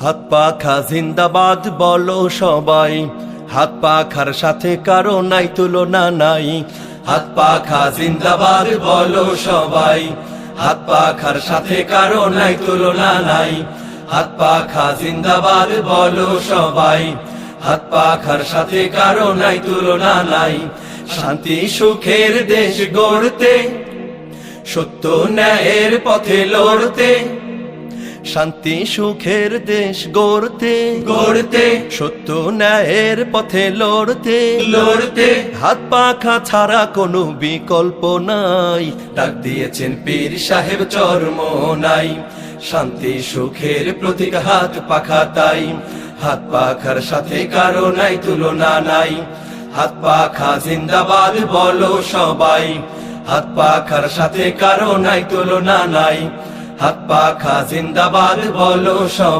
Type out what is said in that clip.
হাত পাখা জিন্দাবাদ বলো সবাই, হাত পাখার সাথে কারো নাই তুলনা নাই। হাত পাখা জিন্দাবাদ বলো সবাই, হাত পাখার সাথে কারো নাই তুলনা নাই। হাত পাখা জিন্দাবাদ বলো সবাই, হাত পাখার সাথে কারো নাই তুলনা নাই। শান্তি সুখের দেশ গড়তে, সত্য ন্যায়ের পথে লড়তে, শান্তি সুখের দেশ গড়তে গড়তে, সত্য ন্যায়ের পথে লড়তে লড়তে, হাত পাখা ছাড়া কোনো বিকল্প নাই। ডাক দিয়েছেন পীর সাহেব চরমোনাই, শান্তি সুখের প্রতীক হাত পাখা তাই। হাত পাখার সাথে কারো নাই তুলনা নাই। হাত পাখা জিন্দাবাদ বলো সবাই, হাত পাখার সাথে কারো নাই তুলনা নাই। হাত পাখা জিন্দাবাদ বলো সবাই।